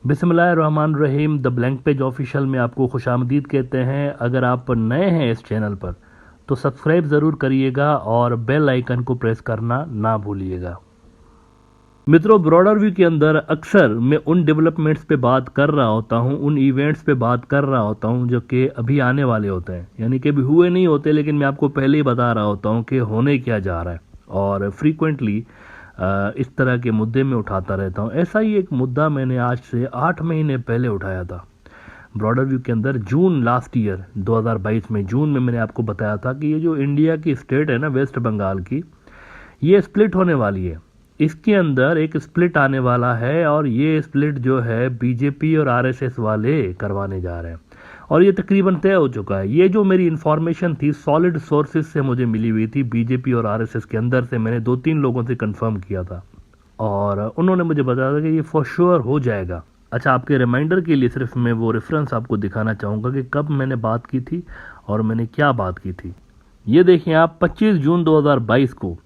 बिस्मिल्लाहिर्रहमानिर्रहीम। The blank page official में आपको खुशामदीद कहते हैं। अगर आप नए हैं इस चैनल पर तो सब्सक्राइब ज़रूर करिएगा और बेल आइकन को प्रेस करना ना भूलिएगा। मित्रों, ब्रॉडर व्यू के अंदर अक्सर मैं उन डेवलपमेंट्स पे बात कर रहा होता हूँ, उन इवेंट्स पे बात कर रहा होता हूँ जो कि अभी आने वाले होते हैं, यानी कि अभी हुए नहीं होते, लेकिन मैं आपको पहले ही बता रहा होता हूँ कि होने क्या जा रहा है। और फ्रीक्वेंटली इस तरह के मुद्दे में उठाता रहता हूँ। ऐसा ही एक मुद्दा मैंने आज से 8 महीने पहले उठाया था ब्रॉडर व्यू के अंदर। जून लास्ट ईयर 2022 में जून में मैंने आपको बताया था कि ये जो इंडिया की स्टेट है ना, वेस्ट बंगाल की, ये स्प्लिट होने वाली है। इसके अंदर एक स्प्लिट आने वाला है और ये स्प्लिट जो है बीजेपी और आरएसएस वाले करवाने जा रहे हैं और ये तकरीबन तय हो चुका है। ये जो मेरी इन्फॉर्मेशन थी सॉलिड सोर्सेज से मुझे मिली हुई थी, बीजेपी और आरएसएस के अंदर से मैंने 2-3 लोगों से कंफर्म किया था और उन्होंने मुझे बताया था कि ये फॉर श्योर हो जाएगा। अच्छा, आपके रिमाइंडर के लिए सिर्फ मैं वो रेफरेंस आपको दिखाना चाहूँगा कि कब मैंने बात की थी और मैंने क्या बात की थी। ये देखें आप, 25 जून 2022 को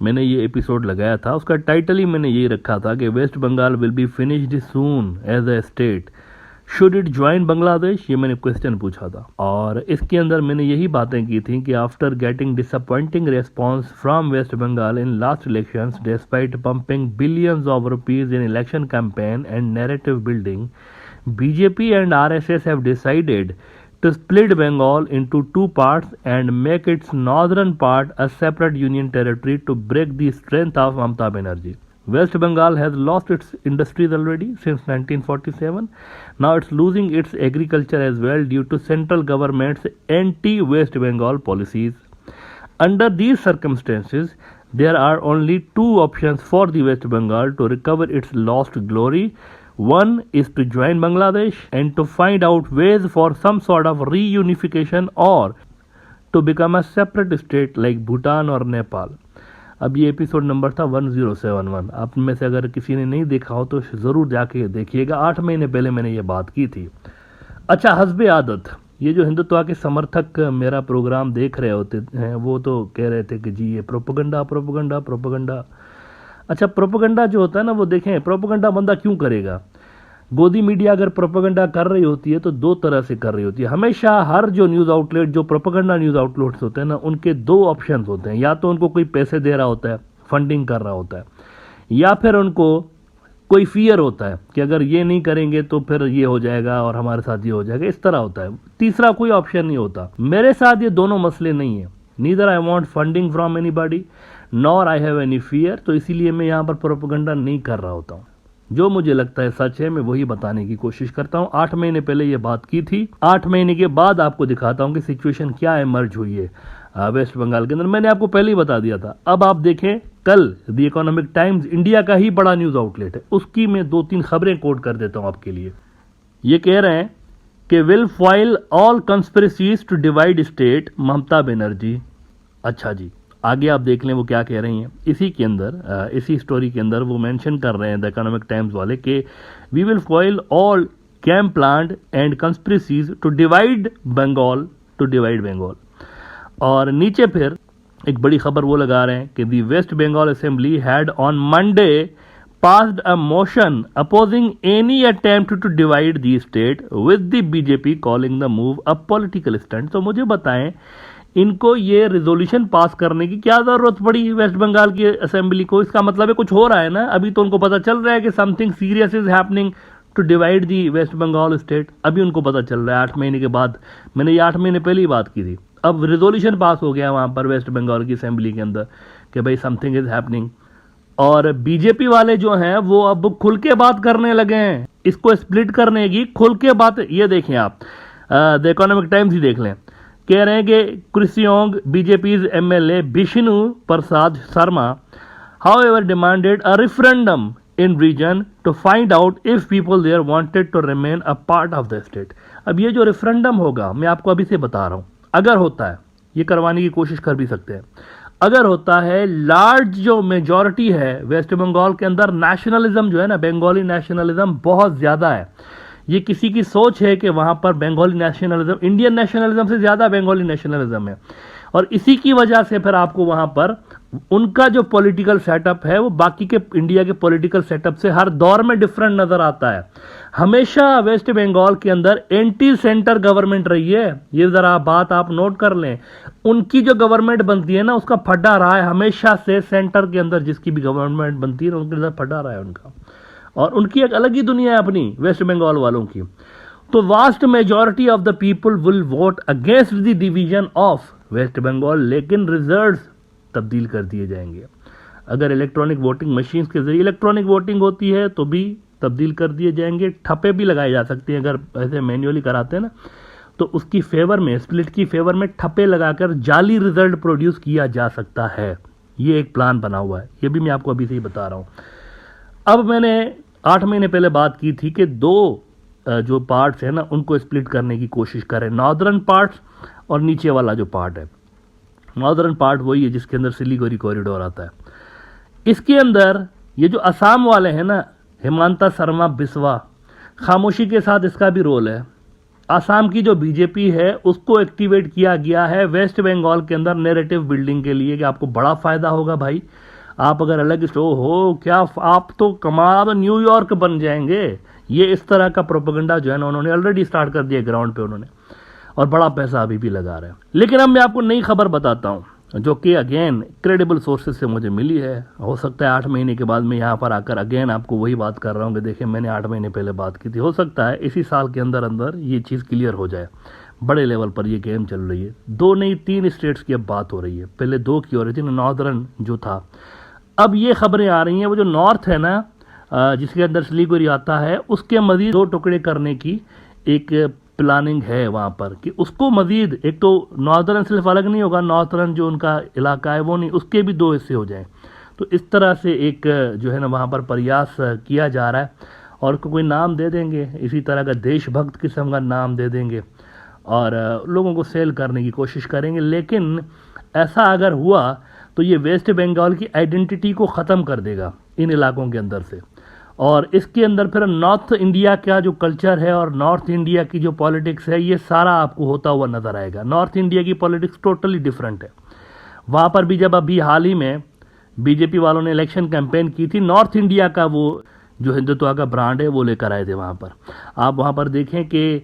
मैंने ये एपिसोड लगाया था। उसका टाइटल ही मैंने यही रखा था कि West Bengal will be finished soon as a state, should it join Bangladesh. ये मैंने क्वेश्चन पूछा था और इसके अंदर मैंने यही बातें की थी कि after getting disappointing response from West Bengal in last elections despite pumping billions of rupees in election campaign and narrative building, BJP and RSS have decided to split Bengal into two parts and make its northern part a separate union territory to break the strength of Mamata Banerjee. West Bengal has lost its industries already since 1947. Now it's losing its agriculture as well due to central government's anti-West Bengal policies. Under these circumstances, there are only two options for the West Bengal to recover its lost glory. One is to join Bangladesh and to find out ways for some sort of reunification or to become a separate state like Bhutan और नेपाल। अब ये episode number था 1071। आप में से अगर किसी ने नहीं देखा हो तो ज़रूर जाके देखिएगा। 8 महीने पहले मैंने ये बात की थी। अच्छा, हस्बे आदत ये जो हिंदुत्व के समर्थक मेरा प्रोग्राम देख रहे होते हैं वो तो कह रहे थे कि जी ये प्रोपेगेंडा प्रोपेगेंडा प्रोपेगेंडा। अच्छा, प्रोपेगेंडा जो होता है ना, वो देखें प्रोपेगेंडा बंदा क्यों करेगा। गोदी मीडिया अगर प्रोपेगेंडा कर रही होती है तो दो तरह से कर रही होती है। हमेशा हर जो न्यूज़ आउटलेट, जो प्रोपेगेंडा न्यूज़ आउटलेट्स होते हैं ना, उनके दो ऑप्शंस होते हैं। या तो उनको कोई पैसे दे रहा होता है, फंडिंग कर रहा होता है, या फिर उनको कोई फियर होता है कि अगर ये नहीं करेंगे तो फिर ये हो जाएगा और हमारे साथ ये हो जाएगा, इस तरह होता है। तीसरा कोई ऑप्शन नहीं होता। मेरे साथ ये दोनों मसले नहीं है। Neither I want funding from anybody nor I have any fear. तो इसीलिए मैं यहाँ पर प्रोपेगेंडा नहीं कर रहा होता हूँ। जो मुझे लगता है सच है मैं वही बताने की कोशिश करता हूँ। 8 महीने पहले ये बात की थी। 8 महीने के बाद आपको दिखाता हूँ कि सिचुएशन क्या इमर्ज हुई है वेस्ट बंगाल के अंदर। मैंने आपको पहले ही बता दिया था। अब आप देखें, कल द इकोनॉमिक टाइम्स, इंडिया का ही बड़ा न्यूज आउटलेट है, उसकी मैं 2-3 खबरें कोट कर देता हूँ आपके लिए। ये कह रहे हैं कि will foil all conspiracies to divide state, Mamata Banerjee. अच्छा जी, आगे आप देख लें वो क्या कह रही हैं। इसी के अंदर, इसी स्टोरी के अंदर वो मेंशन कर रहे हैं द इकोनॉमिक टाइम्स वाले कि we will foil all camp plan and conspiracies to divide Bengal. और नीचे फिर एक बड़ी खबर वो लगा रहे हैं कि the West Bengal assembly had on Monday passed a motion opposing any attempt to divide the state, with the BJP calling the move a political stunt। तो मुझे बताएं, इनको ये रिजोल्यूशन पास करने की क्या जरूरत पड़ी वेस्ट बंगाल की असेंबली को? इसका मतलब है कुछ हो रहा है ना। अभी तो उनको पता चल रहा है कि something serious is happening to divide the West Bengal state. अभी उनको पता चल रहा है 8 महीने के बाद। मैंने ये 8 महीने पहले ही बात की थी। अब रिजोल्यूशन पास हो गया वहां पर वेस्ट बंगाल की असेंबली के अंदर कि भाई समथिंग इज हैपनिंग। और बीजेपी वाले जो हैं वो अब खुल के बात करने लगे हैं, इसको स्प्लिट करने की खुल के बात। ये देखें आप, द इकोनॉमिक टाइम्स ही देख लें। कह रहे हैं कि Kurseong BJP MLA Vishnu Prasad Sharma however demanded a referendum in region to find out if people there wanted to remain a part of the state. अब ये जो रेफरेंडम होगा, मैं आपको अभी से बता रहा हूं, अगर होता है, ये करवाने की कोशिश कर भी सकते हैं, अगर होता है, लार्ज जो मेजॉरिटी है वेस्ट बंगाल के अंदर, नेशनलिज्म जो है ना, बंगाली नेशनलिज्म बहुत ज्यादा है। ये किसी की सोच है कि वहां पर बंगाली नेशनलिज्म, इंडियन नेशनलिज्म से ज्यादा बंगाली नेशनलिज्म है और इसी की वजह से फिर आपको वहां पर उनका जो पॉलिटिकल सेटअप है वो बाकी के इंडिया के पॉलिटिकल सेटअप से हर दौर में डिफरेंट नजर आता है। हमेशा वेस्ट बंगाल के अंदर एंटी सेंटर गवर्नमेंट रही है, ये जरा बात आप नोट कर लें। उनकी जो गवर्नमेंट बनती है ना, उसका फड्डा रहा है हमेशा से, सेंटर के अंदर जिसकी भी गवर्नमेंट बनती है उनके अंदर फड्डा रहा है उनका, और उनकी एक अलग ही दुनिया है अपनी वेस्ट बंगाल वालों की। तो vast majority of the people will vote against the division of West Bengal, लेकिन रिजल्ट्स तब्दील कर दिए जाएंगे। अगर इलेक्ट्रॉनिक वोटिंग मशीन के जरिए इलेक्ट्रॉनिक वोटिंग होती है तो भी तब्दील कर दिए जाएंगे। ठप्पे भी लगाए जा सकते हैं, अगर ऐसे मैन्युअली कराते हैं ना तो उसकी फेवर में, स्प्लिट की फेवर में ठप्पे लगाकर जाली रिजल्ट प्रोड्यूस किया जा सकता है। ये एक प्लान बना हुआ है, ये भी मैं आपको अभी से ही बता रहा हूँ। अब मैंने 8 महीने पहले बात की थी कि 2 जो पार्ट्स है ना उनको स्प्लिट करने की कोशिश करें, नॉर्दर्न पार्ट्स और नीचे वाला जो पार्ट है। नॉर्दर्न पार्ट वही है जिसके अंदर सिलीगुड़ी कॉरिडोर आता है। इसके अंदर ये जो असम वाले हैं ना, हिमांता शर्मा बिस्वा, खामोशी के साथ इसका भी रोल है। असम की जो बीजेपी है उसको एक्टिवेट किया गया है वेस्ट बंगाल के अंदर नैरेटिव बिल्डिंग के लिए कि आपको बड़ा फायदा होगा भाई, आप अगर अलग स्टो हो क्या, आप तो कमाल न्यूयॉर्क बन जाएंगे। ये इस तरह का प्रोपेगेंडा जो है ना उन्होंने ऑलरेडी स्टार्ट कर दिया ग्राउंड पे उन्होंने, और बड़ा पैसा अभी भी लगा रहे हैं। लेकिन अब मैं आपको नई खबर बताता हूं जो कि अगेन क्रेडिबल सोर्सेज से मुझे मिली है। हो सकता है 8 महीने के बाद मैं यहाँ पर आकर अगेन आपको वही बात कर रहा हूँ कि देखिए मैंने 8 महीने पहले बात की थी। हो सकता है इसी साल के अंदर अंदर ये चीज़ क्लियर हो जाए। बड़े लेवल पर ये गेम चल रही है। 2 नहीं 3 स्टेट्स की अब बात हो रही है, पहले 2 की हो रही थी, नॉर्दर्न जो था। अब ये खबरें आ रही हैं वो जो नॉर्थ है ना, जिसके अंदर सिलीगुड़ी आता है, उसके मजीद 2 टुकड़े करने की एक प्लानिंग है वहाँ पर कि उसको मजीद, एक तो नॉर्दर्न सिर्फ अलग नहीं होगा, नॉर्दर्न जो उनका इलाका है वो नहीं, उसके भी 2 हिस्से हो जाएं। तो इस तरह से एक जो है ना वहाँ पर प्रयास किया जा रहा है, और उसको कोई नाम दे देंगे, इसी तरह का देशभक्त किस्म का नाम दे देंगे और लोगों को सेल करने की कोशिश करेंगे। लेकिन ऐसा अगर हुआ तो ये वेस्ट बंगाल की आइडेंटिटी को ख़त्म कर देगा इन इलाकों के अंदर से, और इसके अंदर फिर नॉर्थ इंडिया का जो कल्चर है और नॉर्थ इंडिया की जो पॉलिटिक्स है ये सारा आपको होता हुआ नज़र आएगा। नॉर्थ इंडिया की पॉलिटिक्स टोटली डिफरेंट है। वहाँ पर भी जब अभी हाल ही में बीजेपी वालों ने इलेक्शन कैंपेन की थी, नॉर्थ इंडिया का वो जो हिंदुत्व का ब्रांड है वो लेकर आए थे वहाँ पर। आप वहाँ पर देखें कि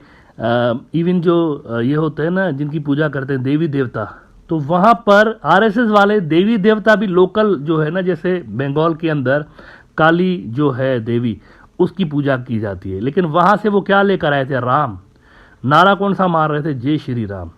इवन जो ये होते हैं ना जिनकी पूजा करते हैं देवी देवता, तो वहाँ पर आरएसएस वाले देवी देवता भी लोकल जो है ना, जैसे बंगाल के अंदर काली जो है देवी उसकी पूजा की जाती है। लेकिन वहाँ से वो क्या लेकर आए थे, राम। नारा कौन सा मार रहे थे, जय श्री राम।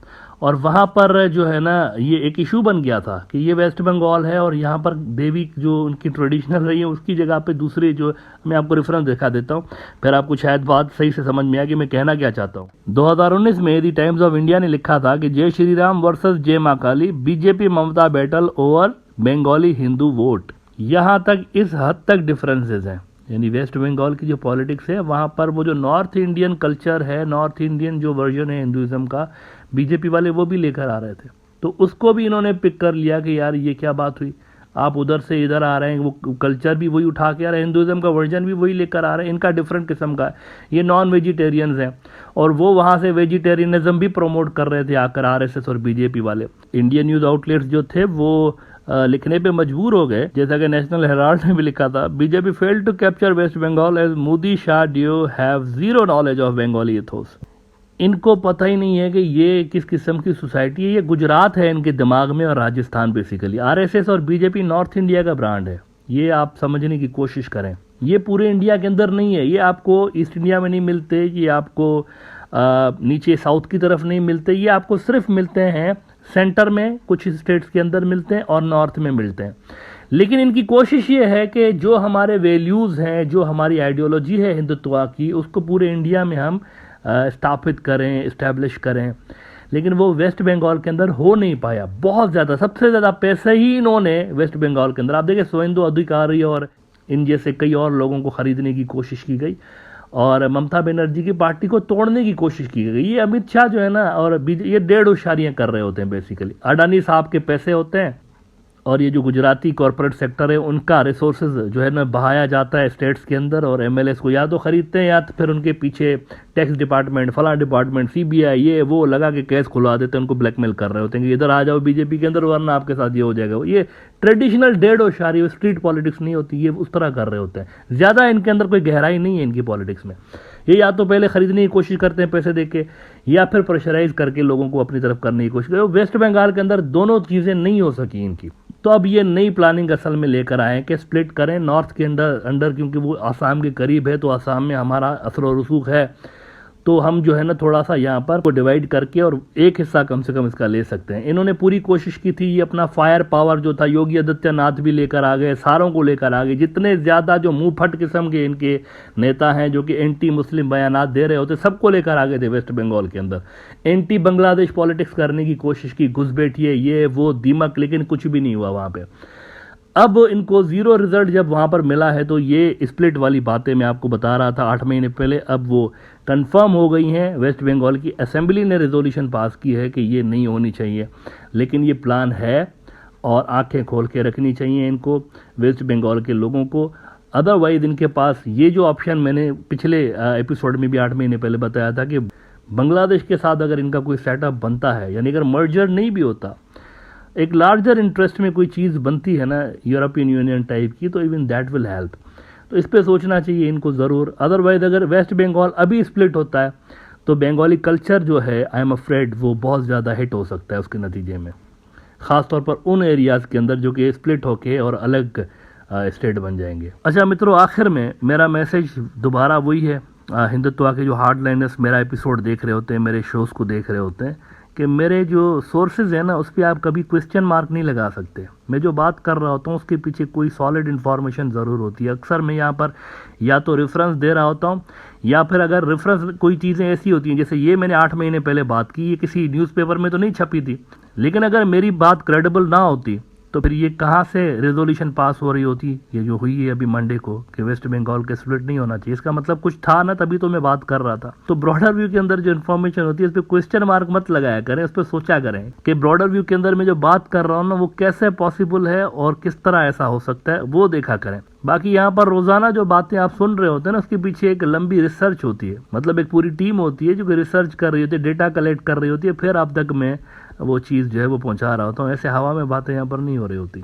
और वहाँ पर जो है ना ये एक इशू बन गया था कि ये वेस्ट बंगाल है और यहाँ पर देवी जो उनकी ट्रेडिशनल रही है उसकी जगह पे दूसरे, जो मैं आपको रेफरेंस दिखा देता हूँ फिर आपको शायद बात सही से समझ में आया कि मैं कहना क्या चाहता हूँ। 2019 में द टाइम्स ऑफ इंडिया ने लिखा था कि जय Shri Ram versus Jai Maa Kali, BJP Mamata battle over Bengali Hindu vote. यहाँ तक इस हद तक डिफरेंसेस हैं, यानी वेस्ट बंगाल की जो पॉलिटिक्स है वहाँ पर वो जो नॉर्थ इंडियन कल्चर है, नॉर्थ इंडियन जो वर्जन है हिंदुइज्म का, बीजेपी वाले वो भी लेकर आ रहे थे। तो उसको भी इन्होंने पिक कर लिया कि यार ये क्या बात हुई, आप उधर से इधर आ रहे हैं, वो कल्चर भी वही उठा के आ रहे हैं, हिंदुइज्म का वर्जन भी वही लेकर आ रहे हैं, इनका डिफरेंट किस्म का है। ये नॉन वेजिटेरियंस हैं और वो वहाँ से वेजिटेरियनिज्म भी प्रमोट कर रहे थे आकर आरएसएस और बीजेपी वाले। इंडियन न्यूज़ आउटलेट्स जो थे वो लिखने पे मजबूर हो गए, जैसा कि नेशनल हेराल्ड ने भी लिखा था, BJP failed to capture West Bengal as Modi Shah do have zero knowledge of Bengali ethos. इनको पता ही नहीं है कि ये किस किस्म की सोसाइटी है, ये गुजरात है इनके दिमाग में और राजस्थान बेसिकली। आरएसएस और बीजेपी नॉर्थ इंडिया का ब्रांड है, ये आप समझने की कोशिश करें। ये पूरे इंडिया के अंदर नहीं है, ये आपको ईस्ट इंडिया में नहीं मिलते, ये आपको नीचे साउथ की तरफ नहीं मिलते, ये आपको सिर्फ मिलते हैं सेंटर में, कुछ स्टेट्स के अंदर मिलते हैं और नॉर्थ में मिलते हैं। लेकिन इनकी कोशिश ये है कि जो हमारे वैल्यूज़ हैं, जो हमारी आइडियोलॉजी है हिंदुत्व की, उसको पूरे इंडिया में हम स्थापित करें, इस्टेब्लिश करें। लेकिन वो वेस्ट बंगाल के अंदर हो नहीं पाया। बहुत ज़्यादा, सबसे ज़्यादा पैसे ही इन्होंने वेस्ट बंगाल के अंदर, आप देखिए शुवेंदु अधिकारी और इन जैसे कई और लोगों को ख़रीदने की कोशिश की गई और ममता बनर्जी की पार्टी को तोड़ने की कोशिश की गई। ये अमित शाह जो है ना और ये 1.5 होशियारियाँ कर रहे होते हैं बेसिकली। अडानी साहब के पैसे होते हैं और ये जो गुजराती कॉरपोरेट सेक्टर है उनका रिसोर्सेज जो है ना बहाया जाता है स्टेट्स के अंदर, और एमएलएस को या तो खरीदते हैं या तो फिर उनके पीछे टैक्स डिपार्टमेंट, फला डिपार्टमेंट, सीबीआई, ये वो लगा के केस खुलवा देते हैं, उनको ब्लैकमेल कर रहे होते हैं कि इधर आ जाओ बीजेपी के अंदर वरना आपके साथ ये हो जाएगा। ये ट्रेडिशनल डेड और शारी स्ट्रीट पॉलिटिक्स नहीं होती, ये उस तरह कर रहे होते हैं। ज़्यादा इनके अंदर कोई गहराई नहीं है इनकी पॉलिटिक्स में। ये या तो पहले खरीदने की कोशिश करते हैं पैसे देके, या फिर प्रेशराइज करके लोगों को अपनी तरफ करने की कोशिश करते हैं। वेस्ट बंगाल के अंदर दोनों चीज़ें नहीं हो सकी इनकी। तो अब ये नई प्लानिंग असल में लेकर आए कि स्प्लिट करें नॉर्थ के अंडर क्योंकि वो आसाम के करीब है, तो आसाम में हमारा असर और रसूख है, तो हम जो है ना थोड़ा सा यहाँ पर को डिवाइड करके और एक हिस्सा कम से कम इसका ले सकते हैं। इन्होंने पूरी कोशिश की थी, ये अपना फायर पावर जो था योगी आदित्यनाथ भी लेकर आ गए, सारों को लेकर आ गए। जितने ज़्यादा जो मुंह फट किस्म के इनके नेता हैं जो कि एंटी मुस्लिम बयानात दे रहे होते, सबको लेकर आ गए थे वेस्ट बंगाल के अंदर। एंटी बांग्लादेश पॉलिटिक्स करने की कोशिश की, घुसपैठिए ये वो दीमक, लेकिन कुछ भी नहीं हुआ वहाँ पर। अब इनको जीरो रिजल्ट जब वहाँ पर मिला है, तो ये स्प्लिट वाली बातें मैं आपको बता रहा था 8 महीने पहले, अब वो कंफर्म हो गई हैं। वेस्ट बंगाल की असेंबली ने रेजोल्यूशन पास की है कि ये नहीं होनी चाहिए, लेकिन ये प्लान है और आंखें खोल के रखनी चाहिए इनको, वेस्ट बंगाल के लोगों को। अदरवाइज इनके पास ये जो ऑप्शन मैंने पिछले एपिसोड में भी 8 महीने पहले बताया था कि बांग्लादेश के साथ अगर इनका कोई सेटअप बनता है, यानी अगर मर्जर नहीं भी होता, एक लार्जर इंटरेस्ट में कोई चीज़ बनती है ना यूरोपियन यूनियन टाइप की, तो इवन दैट विल हेल्प। तो इस पे सोचना चाहिए इनको ज़रूर। अदरवाइज अगर वेस्ट बंगाल अभी स्प्लिट होता है तो बंगाली कल्चर जो है, आई एम अफ्रेड, वो बहुत ज़्यादा हिट हो सकता है उसके नतीजे में, ख़ासतौर पर उन एरियाज़ के अंदर जो कि स्प्लिट होके और अलग स्टेट बन जाएंगे। अच्छा मित्रों, आखिर में मेरा मैसेज दोबारा वही है, हिंदुत्व के जो हार्डलाइनर्स मेरा एपिसोड देख रहे होते हैं, मेरे शोज़ को देख रहे होते हैं, कि मेरे जो सोर्सेज हैं ना उस पर आप कभी क्वेश्चन मार्क नहीं लगा सकते। मैं जो बात कर रहा होता हूँ उसके पीछे कोई सॉलिड इन्फॉर्मेशन ज़रूर होती है। अक्सर मैं यहाँ पर या तो रेफरेंस दे रहा होता हूँ, या फिर अगर रेफरेंस कोई चीज़ें ऐसी होती हैं, जैसे ये मैंने 8 महीने पहले बात की, ये किसी न्यूज़पेपर में तो नहीं छपी थी, लेकिन अगर मेरी बात क्रेडिबल ना होती तो फिर ये कहाँ से रेजोल्यूशन पास हो रही होती, ये जो हुई है अभी मंडे को कि वेस्ट बंगाल के स्प्लिट नहीं होना चाहिए। इसका मतलब कुछ था ना, तभी तो मैं बात कर रहा था। तो ब्रॉडर व्यू के अंदर जो इन्फॉर्मेशन होती है उस पर क्वेश्चन मार्क मत लगाया करें, उस पर सोचा करें कि ब्रॉडर व्यू के अंदर मैं जो बात कर रहा हूँ ना वो कैसे पॉसिबल है और किस तरह ऐसा हो सकता है, वो देखा करें। बाकी यहाँ पर रोजाना जो बातें आप सुन रहे होते हैं ना उसके पीछे एक लंबी रिसर्च होती है, मतलब एक पूरी टीम होती है जो कि रिसर्च कर रही होती है, डेटा कलेक्ट कर रही होती है, फिर आप तक मैं वो चीज़ जो है वो पहुँचा रहा होता हूँ। ऐसे हवा में बातें यहाँ पर नहीं हो रही होती।